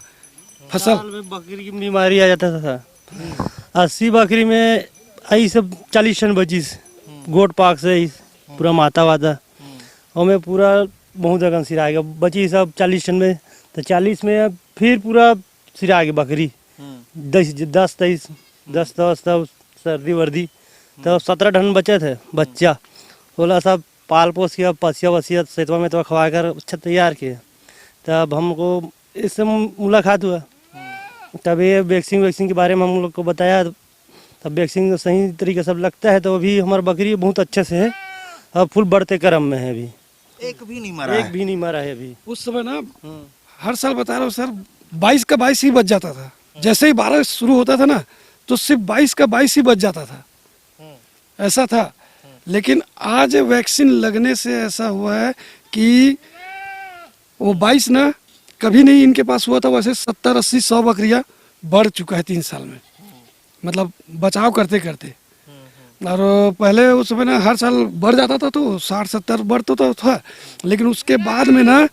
फसल में बकरी की बीमारी आ जाता था। 80 बकरी में आई सब 40 टन बची, गोट पाक से पूरा माता वाता, और मैं पूरा बहुत जगह सिरा गया, बची सब 40 टन में। तो 40 में फिर पूरा सिरा गया बकरी, 10-23 तब सर्दी वर्दी, तो 17 टन बचे थे बच्चा। 16 सब पाल पोस किया, पसिया वसिया सेतवा में तो खवा कर अच्छा तैयार किए। तब हमको इससे मुलाकात हुआ, तब ये वैक्सीन के बारे में हम लोग को बताया। तब वैक्सीन सही तरीके से लगता है, तो अभी हमारा बकरी बहुत अच्छे से है, अब फुल बढ़ते क्रम में है। अभी एक भी नहीं मरा, एक भी नहीं मरा है अभी। उस समय ना हर साल बता रहा हूँ सर, 22 का 22 ही बच जाता था। जैसे ही 12 शुरू होता था ना, तो सिर्फ 22 का 22 ही बच जाता था, ऐसा था। लेकिन आज वैक्सीन लगने से ऐसा हुआ है कि वो 22 ना कभी नहीं इनके पास हुआ था, वैसे 70, 80, 100 बकरियां बढ़ चुका है 3 साल में, मतलब बचाव करते करते। और पहले उस समय ना हर साल बढ़ जाता था, तो 60-70 बढ़ तो था, लेकिन उसके बाद में ना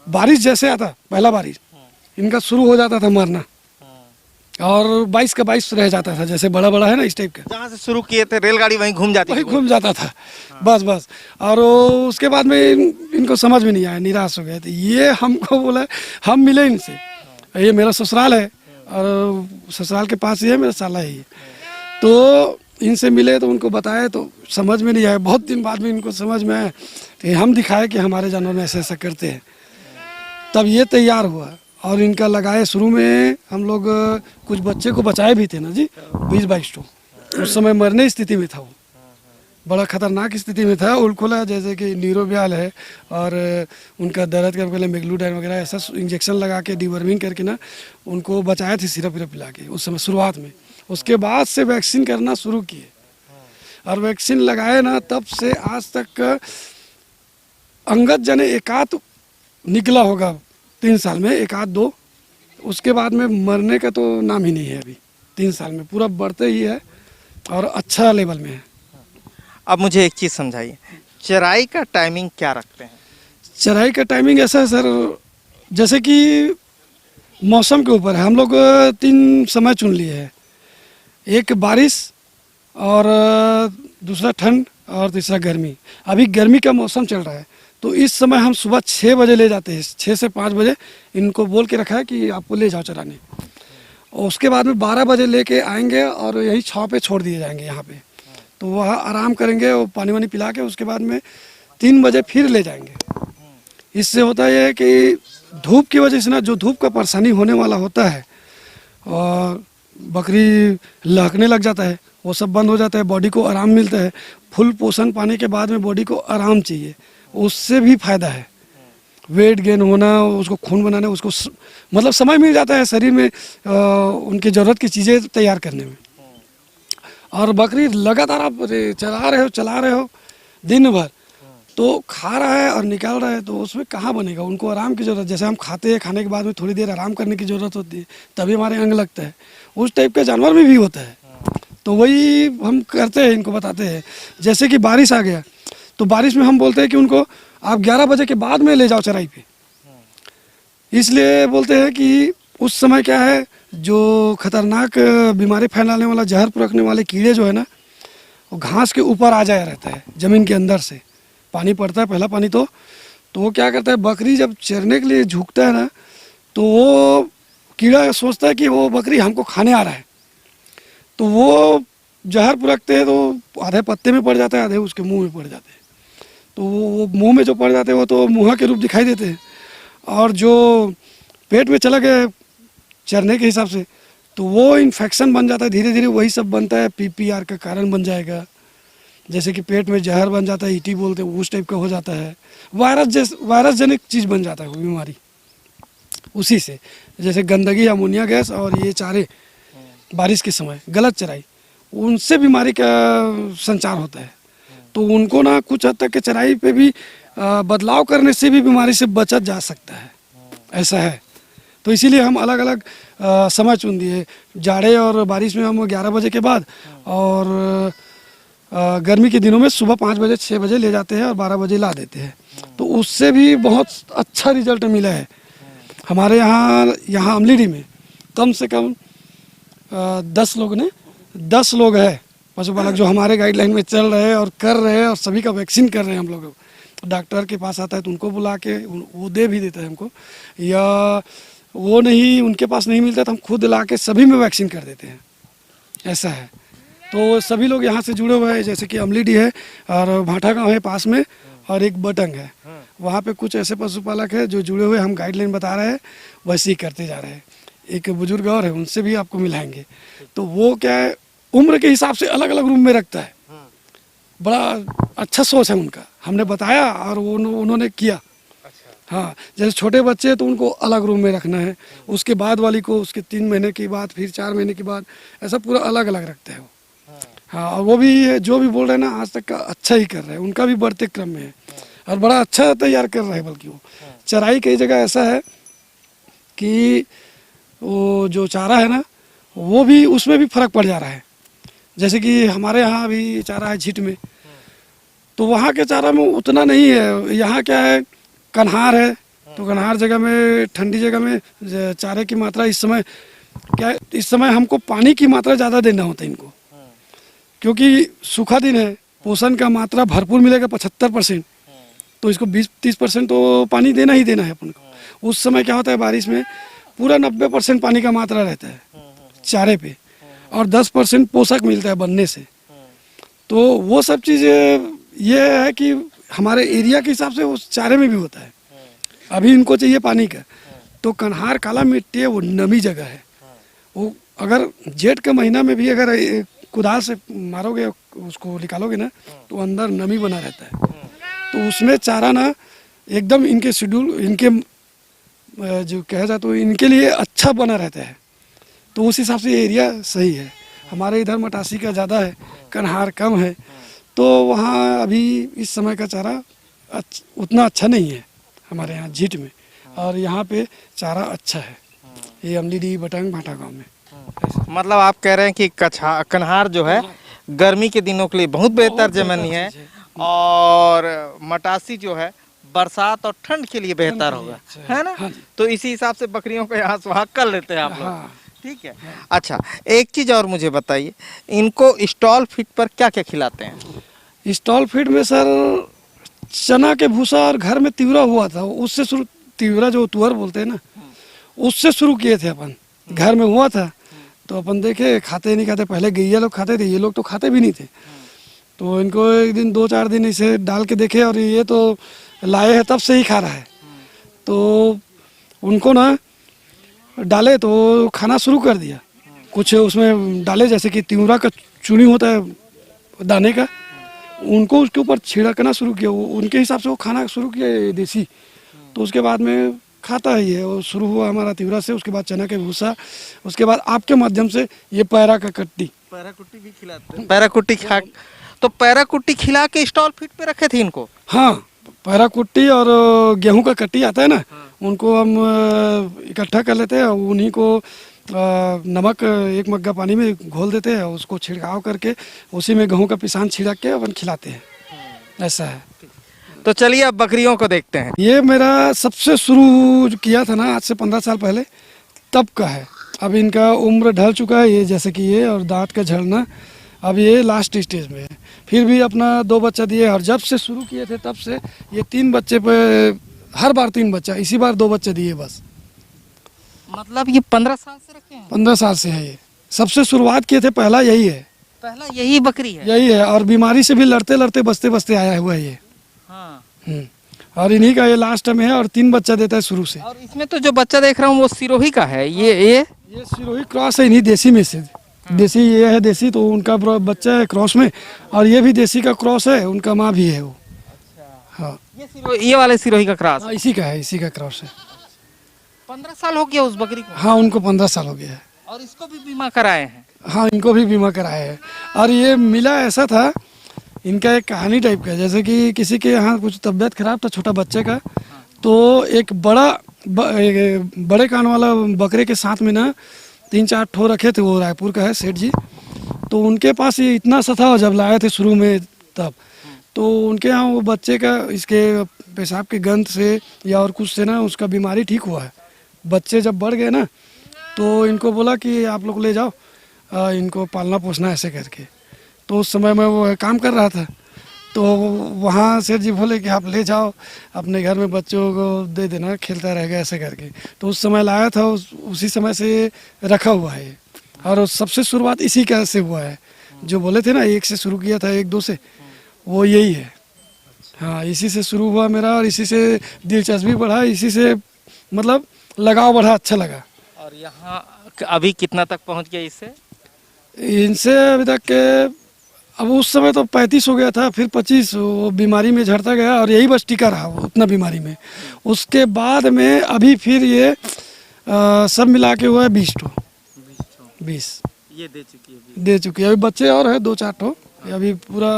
बारिश जैसे आता, पहला बारिश इनका शुरू हो जाता था मरना, और 22 का 22 रह जाता था, जैसे बड़ा बड़ा है ना इस टाइप का। जहाँ से शुरू किए थे रेलगाड़ी वहीं घूम जाती वही थी। घूम जाता था, बस। और उसके बाद में इनको समझ में नहीं आया, निराश हो गए थे। ये हमको बोला, हम मिले इनसे, ये मेरा ससुराल है और ससुराल के पास ही है मेरा साला ही है, तो इनसे मिले तो उनको बताया, तो समझ में नहीं आया। बहुत दिन बाद में इनको समझ में आया, तो हम दिखाए कि हमारे जानवर में ऐसे ऐसा करते हैं, तब ये तैयार हुआ। और इनका लगाए शुरू में हम लोग कुछ बच्चे को बचाए भी थे ना जी, 20-22 तो उस समय मरने स्थिति में था वो, बड़ा खतरनाक स्थिति में था। उल्कोला जैसे कि न्यूरोबियाल है और उनका दर्द का पहले मेग्लूडाइन वगैरह ऐसा इंजेक्शन लगा के डिवर्मिंग करके ना उनको बचाए थे, सिरप विरप पिला के उस समय शुरुआत में। उसके बाद से वैक्सीन करना शुरू किए और वैक्सीन लगाए ना, तब से आज तक अंगद जने एकाध निकला होगा 3 साल में, एकाध 2, उसके बाद में मरने का तो नाम ही नहीं है अभी 3 साल में, पूरा बढ़ते ही है और अच्छा लेवल में है। अब मुझे एक चीज़ समझाइए, चराई का टाइमिंग क्या रखते हैं? चराई का टाइमिंग ऐसा है सर, जैसे कि मौसम के ऊपर है। हम लोग 3 समय चुन लिए हैं, एक बारिश और दूसरा ठंड और तीसरा गर्मी। अभी गर्मी का मौसम चल रहा है तो इस समय हम सुबह 6 बजे ले जाते हैं, 6 से 5 बजे इनको बोल के रखा है कि आपको ले जाओ चराने, और उसके बाद में 12 बजे लेके आएंगे और यही छाँव पे छोड़ दिए जाएंगे यहाँ पे, तो वह आराम करेंगे और पानी वानी पिला के उसके बाद में 3 बजे फिर ले जाएंगे। इससे होता है ये कि धूप की वजह से ना, जो धूप का परेशानी होने वाला होता है और बकरी लहकने लग जाता है, वो सब बंद हो जाता है, बॉडी को आराम मिलता है। फुल पोषण पाने के बाद में बॉडी को आराम चाहिए, उससे भी फायदा है। वेट गेन होना, उसको खून बनाने, उसको मतलब समय मिल जाता है शरीर में उनकी ज़रूरत की चीज़ें तैयार करने में। और बकरी लगातार आप चला रहे हो दिन भर, तो खा रहा है और निकाल रहा है, तो उसमें कहाँ बनेगा। उनको आराम की ज़रूरत, जैसे हम खाते हैं, खाने के बाद में थोड़ी देर आराम करने की ज़रूरत होती है, तभी हमारे अंग लगता है। उस टाइप का जानवर में भी होता है, तो वही हम करते हैं, इनको बताते हैं। जैसे कि बारिश आ गया तो बारिश में हम बोलते हैं कि उनको आप 11 बजे के बाद में ले जाओ चराई पे, इसलिए बोलते हैं कि उस समय क्या है, जो खतरनाक बीमारी फैलाने वाला, जहर रखने वाले कीड़े जो है ना, वो घास के ऊपर आ जाया रहता है, ज़मीन के अंदर से पानी पड़ता है, पहला पानी तो वो क्या करता है, बकरी जब चरने के लिए झुकता है ना, तो वो कीड़ा सोचता है कि वो बकरी हमको खाने आ रहा है, तो वो जहर रखते हैं, तो आधे पत्ते में पड़ जाता है, आधे उसके मुंह में पड़ जाते हैं। तो वो मुंह में जो पड़ जाते हैं वो तो मुँह के रूप दिखाई देते हैं, और जो पेट में चला गया चरने के हिसाब से, तो वो इन्फेक्शन बन जाता है, धीरे धीरे वही सब बनता है, PPR का कारण बन जाएगा। जैसे कि पेट में जहर बन जाता है, ET बोलते हैं, उस टाइप का हो जाता है। वायरस जनिक चीज़ बन जाता है वो बीमारी उसी से। जैसे गंदगी, अमोनिया गैस और ये चारे बारिश के समय गलत चराई, उनसे बीमारी का संचार होता है। तो उनको ना कुछ हद तक के चराई पे भी बदलाव करने से भी बीमारी से बचा जा सकता है, ऐसा है। तो इसीलिए हम अलग अलग समय चुन दिए, जाड़े और बारिश में हम 11 बजे के बाद, और गर्मी के दिनों में सुबह 5 बजे 6 बजे ले जाते हैं और 12 बजे ला देते हैं। तो उससे भी बहुत अच्छा रिजल्ट मिला है हमारे यहाँ अमलीडी में। कम से कम 10 लोग हैं पशुपालक जो हमारे गाइडलाइन में चल रहे हैं और कर रहे हैं, और सभी का वैक्सीन कर रहे हैं हम लोग। डॉक्टर के पास आता है तो उनको बुला के वो दे भी देता है हमको, या वो नहीं, उनके पास नहीं मिलता तो हम खुद ला के सभी में वैक्सीन कर देते हैं, ऐसा है। तो सभी लोग यहाँ से जुड़े हुए हैं, जैसे कि अमलीडी है और भाटा गाँव है पास में, और एक बटंग है, वहाँ पे कुछ ऐसे पशुपालक है जो जुड़े हुए, हम गाइडलाइन बता रहे हैं वैसे ही करते जा रहे हैं। एक बुजुर्ग और है, उनसे भी आपको मिलाएंगे। तो वो क्या है, उम्र के हिसाब से अलग अलग रूम में रखता है, बड़ा अच्छा सोच है उनका, हमने बताया और उन्होंने किया। हाँ, जैसे छोटे बच्चे तो उनको अलग रूम में रखना है, उसके बाद वाली को उसके 3 महीने के बाद, फिर 4 महीने के बाद, ऐसा पूरा अलग अलग रखता है वो। हाँ, और वो भी जो भी बोल रहे हैं ना, आज तक का अच्छा ही कर रहे हैं, उनका भी बढ़ते क्रम में है और बड़ा अच्छा तैयार कर रहे हैं। बल्कि वो चराई कई जगह ऐसा है कि वो जो चारा है ना, वो भी उसमें भी फर्क पड़ जा रहा है। जैसे कि हमारे यहाँ अभी चारा है झीट में, तो वहाँ के चारा में उतना नहीं है। यहाँ क्या है, कन्हार है, तो कन्हार जगह में, ठंडी जगह में चारे की मात्रा इस समय क्या है, इस समय हमको पानी की मात्रा ज़्यादा देना होता है इनको, क्योंकि सूखा दिन है, पोषण का मात्रा भरपूर मिलेगा 75%, तो इसको 20-30% तो पानी देना ही देना है अपन को। उस समय क्या होता है, बारिश में पूरा 90% पानी का मात्रा रहता है चारे पे, और 10% पोषक मिलता है बनने से। तो वो सब चीज़ें ये है कि हमारे एरिया के हिसाब से उस चारे में भी होता है। अभी इनको चाहिए पानी का, तो कन्हार काला मिट्टी है, वो नमी जगह है। वो अगर जेठ के महीना में भी अगर कुदाल से मारोगे, उसको निकालोगे ना, तो अंदर नमी बना रहता है। तो उसमें चारा ना एकदम इनके शेड्यूल, इनके जो कहा जाए तो इनके लिए अच्छा बना रहता है। तो उस हिसाब से एरिया सही है। हमारे इधर मटासी का ज़्यादा है, कन्हार कम है, तो वहाँ अभी इस समय का चारा उतना अच्छा नहीं है हमारे यहाँ झीट में। और यहाँ पे चारा अच्छा है, ये अमलीडीह बटंग भाटा गाँव में। मतलब आप कह रहे हैं कि कन्हार जो है गर्मी के दिनों के लिए बहुत बेहतर जमीन है, और मटासी जो है बरसात और ठंड के लिए बेहतर होगा, है ना? तो इसी हिसाब से बकरियों का यहाँ सुहाग कर लेते हैं आप लोग। ठीक है। अच्छा, एक चीज़ और मुझे बताइए, इनको स्टॉल फीड पर क्या क्या खिलाते हैं? स्टॉल फीड में सर चना के भूसा और घर में तिवरा हुआ था, उससे शुरू, तिवरा जो तुअर बोलते हैं ना, उससे शुरू किए थे अपन। घर में हुआ था तो अपन देखे खाते नहीं खाते, पहले गैया लोग खाते थे, ये लोग तो खाते भी नहीं थे। तो इनको एक दिन 2-4 दिन इसे डाल के देखे और ये तो लाए हैं तब से ही खा रहा है। तो उनको ना डाले तो खाना शुरू कर दिया। कुछ उसमें डाले जैसे कि तिवरा का चुनी होता है दाने का, उनको उसके ऊपर छिड़कना शुरू किया। वो उनके हिसाब से वो खाना शुरू किया देसी। तो उसके बाद में खाता ही है। वो शुरू हुआ हमारा तिवरा से, उसके बाद चना के भूसा, उसके बाद आपके माध्यम से ये पैरा का कट्टी, पैरा कुट्टी भी खिलाते हैं? पैरा कुट्टी खा, तो पैरा कुट्टी खिला के स्टॉल फीड पे रखे थे इनको? हाँ, पैरा कुट्टी और गेहूं का कट्टी आता है ना, उनको हम इकट्ठा कर लेते हैं, उन्हीं को नमक 1 मग्गा पानी में घोल देते हैं, उसको छिड़काव करके उसी में गेहूं का पिसान छिड़क के अपन खिलाते हैं। ऐसा है। तो चलिए अब बकरियों को देखते हैं। ये मेरा सबसे शुरू जो किया था ना, आज से 15 साल पहले, तब का है। अब इनका उम्र ढल चुका है, ये जैसे कि ये, और दांत का झड़ना, अब ये लास्ट स्टेज में है। फिर भी अपना 2 बच्चा दिए, और जब से शुरू किए थे तब से ये 3 बच्चे पे, हर बार 3 बच्चा, इसी बार 2 बच्चे दिए बस। मतलब ये 15 साल से रखे हैं? 15 साल से है ये। सबसे शुरुआत किए थे, पहला यही है, पहला यही बकरी है? यही है। और बीमारी से भी लड़ते लड़ते बचते बचते आया हुआ है ये। हाँ। और इन्हीं का ये लास्ट में है, और 3 बच्चा देता है शुरू से। और इसमें तो जो बच्चा देख रहा हूँ वो सिरोही का है। ये सिरोही क्रॉस है, इन्हीं देसी में से। देसी ये है, देसी तो उनका बच्चा है क्रॉस में, और ये भी देसी का क्रॉस है, उनका माँ भी है वो। हाँ, ये वाले सिरोही का क्रॉस? हाँ, इसी का है, इसी का क्रॉस है। 15 साल हो गया उस बकरी को? हाँ, उनको 15 साल हो गया है। और इसको भी बीमा कराए हैं? हाँ, इनको भी बीमा कराया है। और ये मिला ऐसा था, इनका एक कहानी टाइप का, जैसे कि किसी के यहाँ कुछ तबीयत खराब था छोटा बच्चे का, तो एक बड़े कान वाला बकरे के साथ में ना 3-4 ठो रखे थे। वो रायपुर का है सेठ जी। तो उनके पास ये इतना सा था जब लाए थे शुरू में तब, तो उनके यहाँ वो बच्चे का इसके पेशाब के गंध से या और कुछ से ना उसका बीमारी ठीक हुआ है। बच्चे जब बढ़ गए ना, तो इनको बोला कि आप लोग ले जाओ, इनको पालना पोसना ऐसे करके। तो उस समय मैं वो काम कर रहा था, तो वहाँ सेठ जी बोले कि आप ले जाओ अपने घर में, बच्चों को दे देना, खेलता रहेगा ऐसे करके। तो उस समय लाया था, उसी समय से रखा हुआ है। और सबसे शुरुआत इसी का से हुआ है, जो बोले थे ना 1 से शुरू किया था, 1-2 से, वो यही है। हाँ, इसी से शुरू हुआ मेरा, और इसी से दिलचस्पी बढ़ा, इसी से मतलब लगाव बढ़ा, अच्छा लगा। और यहाँ अभी कितना तक पहुँच गया इससे? इनसे अभी तक के, अब उस समय तो 35 हो गया था, फिर 25, वो बीमारी में झड़ता गया, और यही बस टिका रहा वो उतना बीमारी में। उसके बाद में अभी फिर ये सब मिला के हुआ है 20 ठो। 20 ये दे चुकी है अभी बच्चे और है 2-4 ठो। अभी पूरा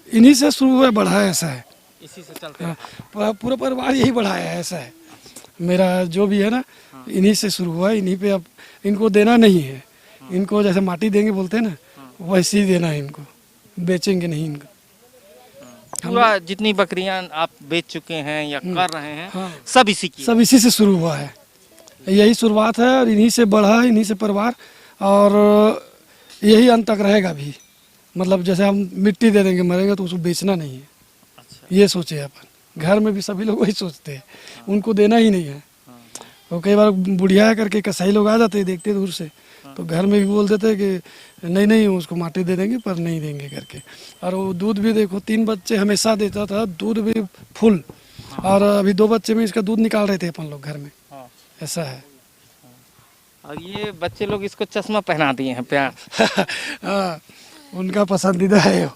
इन्हीं से शुरू हुआ, बढ़ा है, ऐसा है। इसी से चलते हाँ, पूरा परिवार यही बढ़ाया है, ऐसा है। मेरा जो भी है ना, इन्हीं से शुरू हुआ है। इन्हीं पे अब इनको देना नहीं है, इनको जैसे माटी देंगे बोलते हैं ना, वैसे ही देना है इनको, बेचेंगे नहीं इनको। पूरा जितनी बकरियां आप बेच चुके हैं या कर रहे हैं, हाँ, सब इसी की? सब इसी से शुरू हुआ है, यही शुरुआत है, और इन्हीं से बढ़ा है, इन्हीं से परिवार, और यही अंत तक रहेगा भी। मतलब जैसे हम मिट्टी दे देंगे, मरेंगे तो उसको बेचना नहीं है। अच्छा। ये सोचे अपन, घर में भी सभी लोग वही सोचते हैं, उनको देना ही नहीं है। और कई बार बुढ़िया करके कसाई लोग आ जाते हैं, देखते दूर से, तो घर में भी बोल देते हैं कि नहीं उसको माटी दे देंगे, पर नहीं देंगे करके। और वो दूध भी देखो, 3 बच्चे हमेशा देता था, दूध भी फुल। और अभी 2 बच्चे में इसका दूध निकाल रहे थे अपन लोग घर में, ऐसा है। और ये बच्चे लोग इसको चश्मा पहना दिए हैं प्यार। हाँ, उनका पसंदीदा है वो।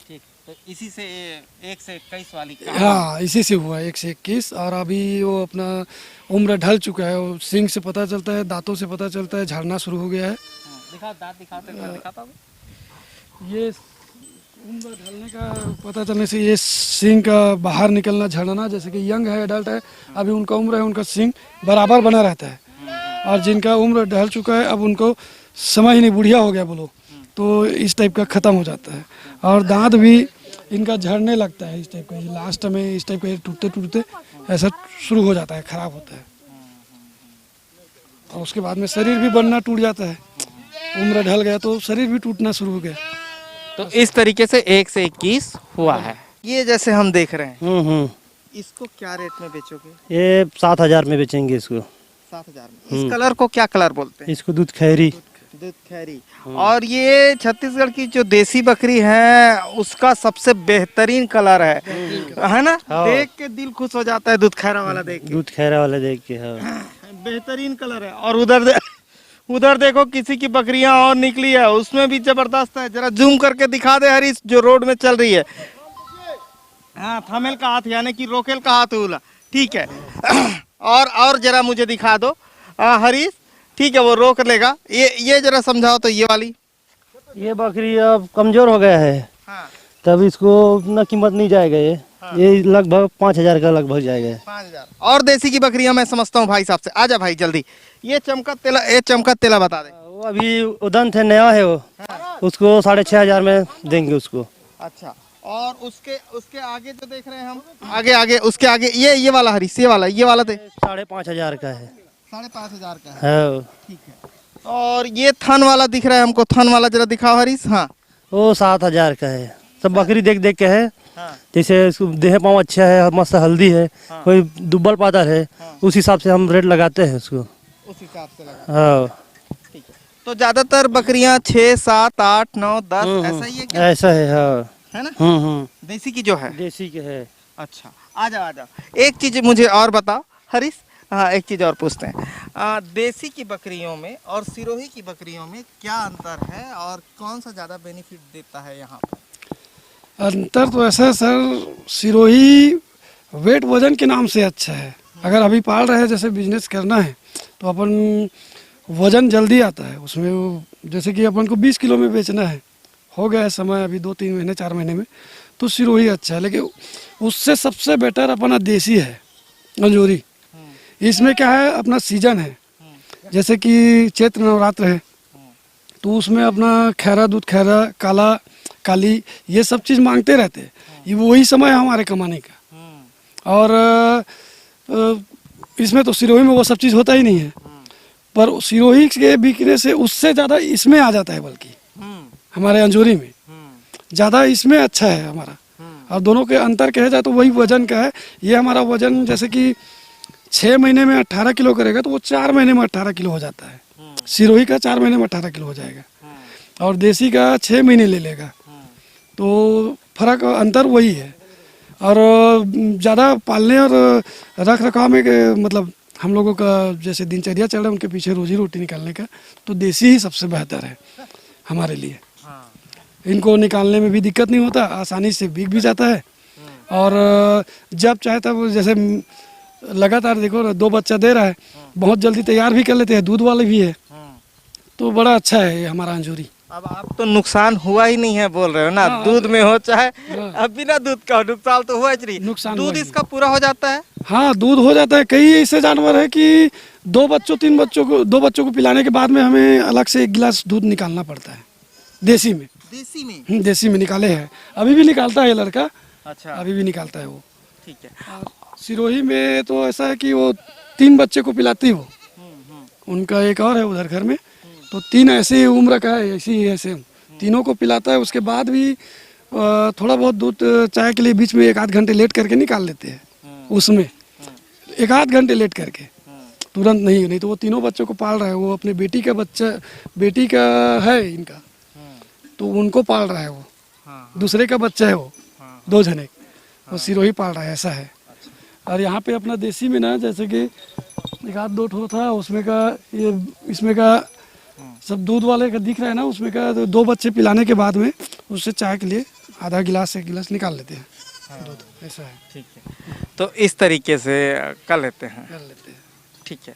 ठीक, तो इसी से 1 से 21 वाली हाँ, इसी से हुआ 1 से 21। और अभी वो अपना उम्र ढल चुका है, वो सींग से पता चलता है, दांतों से पता चलता है, झड़ना शुरू हो गया है। दिखाओ दांत दिखाते दिखाता हूँ। ये उम्र ढलने का पता चलने से ये सींग का बाहर निकलना, झड़ना, जैसे कि यंग है, एडल्ट है, अभी उनका उम्र है, उनका सींग बराबर बना रहता है। और जिनका उम्र ढल चुका है, अब उनको समझ नहीं, बुढ़िया हो गया बोलो, तो इस टाइप का ख़त्म हो जाता है। और दांत भी इनका झड़ने लगता है इस टाइप का, लास्ट में इस टाइप का टूटते टूटते ऐसा शुरू हो जाता है, ख़राब होता है। और उसके बाद में शरीर भी बनना टूट जाता है, उम्र ढल गया तो शरीर भी टूटना शुरू हो गया। तो इस तरीके से 1 से 21 हुआ है। ये जैसे हम देख रहे हैं, इसको क्या रेट में बेचोगे? ये 7,000 में बेचेंगे इसको। 7,000 में। इस कलर को क्या कलर बोलते हैं? इसको दूध खैरी। दूध खैरी। और ये छत्तीसगढ़ की जो देसी बकरी है उसका सबसे बेहतरीन कलर है ना? हाँ। देख के दिल खुश हो जाता है दूध खैरा वाला देख के। दूध खैरा वाला देख के। हाँ, बेहतरीन कलर है। और उधर देखो किसी की बकरियां और निकली है, उसमें भी जबरदस्त है। जरा जूम करके दिखा दे हरीश, जो रोड में चल रही है। हाँ, थमेल का हाथ यानी कि रोकेल का हाथ हुला, ठीक है। और जरा मुझे दिखा दो हरीश, ठीक है, वो रोक लेगा। ये जरा समझाओ तो ये वाली। ये बकरी अब कमजोर हो गया है, हाँ, तब इसको उतना कीमत नहीं जाएगा। ये लगभग 5,000 का लगभग जाएगा। 5,000। और देसी की बकरियां मैं समझता हूँ भाई साहब से। आजा भाई जल्दी, ये चमका तेला बता दे। वो अभी उदंत है, नया है वो। उसको 6,500 में देंगे उसको। अच्छा, और उसके आगे जो देख रहे हैं हम, आगे उसके आगे ये वाला हरीश, ये वाला दे 5,500 का है। 5,500 का है, हाँ, ठीक है। और ये थन वाला दिख रहा है हमको, थन वाला जरा दिखाओ हरीश। हाँ, वो 7,000 का है। सब बकरी देख देख के है। हाँ, जैसे इसको देह पाँव अच्छा है, मस्त हल्दी है, कोई दुब्बल पातर है, उस हिसाब से हम रेट लगाते हैं उसको। उस हिसाब से लगा, हाँ, ठीक है। तो ज्यादातर बकरियां 6, 7, 8, 9, 10 ऐसा ही है क्या? ऐसा है। हाँ, है ना? देसी की जो है। देसी के है। अच्छा, आ जाओ। एक चीज मुझे और बताओ हरीश। हाँ, एक चीज और पूछते हैं। देसी की बकरियों में और सिरोही की बकरियों में क्या अंतर है, और कौन सा ज्यादा बेनिफिट देता है यहाँ पर? अंतर तो ऐसा है सर, सिरोही वेट वजन के नाम से अच्छा है। अगर अभी पाल रहे हैं, जैसे बिजनेस करना है, तो अपन वजन जल्दी आता है उसमें। जैसे कि अपन को 20 किलो में बेचना है, हो गया है समय अभी 2-3 महीने 4 महीने में, तो सिरोही अच्छा है। लेकिन उससे सबसे बेटर अपना देसी है, अंजोरी। इसमें क्या है, अपना सीजन है। जैसे कि चैत्र नवरात्र है, तो उसमें अपना खैरा, दूध खैरा, काला, काली, ये सब चीज़ मांगते रहते हैं। ये वही समय है हमारे कमाने का। और इसमें तो सिरोही में वो सब चीज़ होता ही नहीं है। पर सिरोही के बिकने से उससे ज़्यादा इसमें आ जाता है, बल्कि हमारे अंजोरी में ज़्यादा इसमें अच्छा है हमारा। और दोनों के अंतर कहे जाए तो वही वजन का है। ये हमारा वजन जैसे कि 6 महीने में 18 किलो करेगा, तो वो 4 महीने में 18 किलो हो जाता है। सिरोही का 4 महीने में 18 किलो हो जाएगा, और देसी का 6 महीने ले लेगा। तो फर्क, अंतर वही है। और ज़्यादा पालने और रख रखाव में मतलब हम लोगों का जैसे दिनचर्या चल रहा है, उनके पीछे रोजी रोटी निकालने का, तो देसी ही सबसे बेहतर है हमारे लिए। इनको निकालने में भी दिक्कत नहीं होता, आसानी से बिक भी जाता है। और जब चाहे तब, जैसे लगातार देखो 2 बच्चा दे रहा है, बहुत जल्दी तैयार भी कर लेते हैं, दूध वाले भी है, तो बड़ा अच्छा है ये हमारा अंजोरी। अब आप तो नुकसान हुआ ही नहीं है बोल रहे हो ना? दूध में हो चाहे अब बिना दूध का हो, नुकसान तो हुआ ही नहीं। नुकसान दूध इसका पूरा हो जाता है। हाँ, दूध हो जाता है। कई ऐसे जानवर है कि 2 बच्चों को पिलाने के बाद में हमें अलग से 1 गिलास दूध निकालना पड़ता है, देसी में। देसी में निकाले हैं, अभी भी निकालता है ये लड़का। अच्छा, अभी भी निकालता है वो, ठीक है। सिरोही में तो ऐसा है कि वो 3 बच्चे को पिलाती है वो। उनका एक और है उधर घर में, तो 3 ऐसी उम्र का है, ऐसे तीनों को पिलाता है। उसके बाद भी थोड़ा बहुत दूध चाय के लिए बीच में 1-8 घंटे लेट करके निकाल लेते हैं उसमें, 1-8 घंटे लेट करके, तुरंत नहीं तो वो तीनों बच्चों को पाल रहा है। वो अपने बेटी का है इनका, तो उनको पाल रहा है वो। दूसरे का बच्चा है वो, 2 जने, वो सिरोही पाल रहा है, ऐसा है। और यहाँ पे अपना देसी में ना, जैसे कि एक आध दो ठो था उसमें का, ये इसमें का सब दूध वाले का दिख रहा है ना, उसमें का तो 2 बच्चे पिलाने के बाद में उससे चाय के लिए आधा गिलास 1 गिलास निकाल लेते हैं दूध, ऐसा है। ठीक है, तो इस तरीके से कर लेते हैं। कर लेते हैं। ठीक है।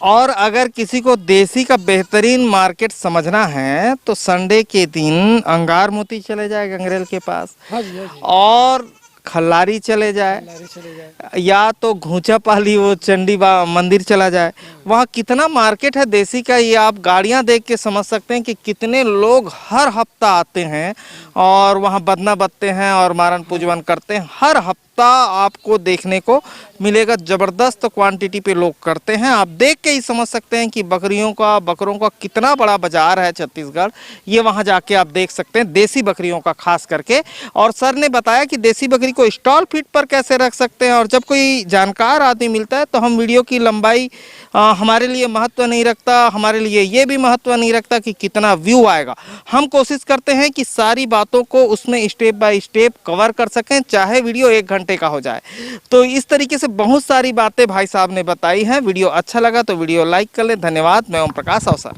और अगर किसी को देसी का बेहतरीन मार्केट समझना है तो संडे के दिन अंगार मोती चले जाए गंगरेल के पास, हाँ जी, हाँ जी। और खल्लारी चले जाए, लारी चले जाए। या तो घूंचा पाली वो चंडी मंदिर चला जाए। वहाँ कितना मार्केट है देसी का, ये आप गाड़ियाँ देख के समझ सकते हैं कि कितने लोग हर हफ्ता आते हैं और वहाँ बदना बदते हैं और मारन पूजवन करते हैं। हर हफ्ता आपको देखने को मिलेगा, ज़बरदस्त क्वांटिटी पे लोग करते हैं। आप देख के ही समझ सकते हैं कि बकरों का कितना बड़ा बाजार है छत्तीसगढ़। ये वहाँ जाके आप देख सकते हैं, देसी बकरियों का खास करके। और सर ने बताया कि देसी बकरी को स्टॉल फीट पर कैसे रख सकते हैं, और जब कोई जानकार आदमी मिलता है तो हम वीडियो की लंबाई हमारे लिए महत्व नहीं रखता, हमारे लिए ये भी महत्व नहीं रखता कि कितना व्यू आएगा। हम कोशिश करते हैं कि सारी बातों को उसमें स्टेप बाय स्टेप कवर कर सकें, चाहे वीडियो 1 घंटे का हो जाए। तो इस तरीके से बहुत सारी बातें भाई साहब ने बताई हैं। वीडियो अच्छा लगा तो वीडियो लाइक कर लें। धन्यवाद। मैं ओम प्रकाश अवसर।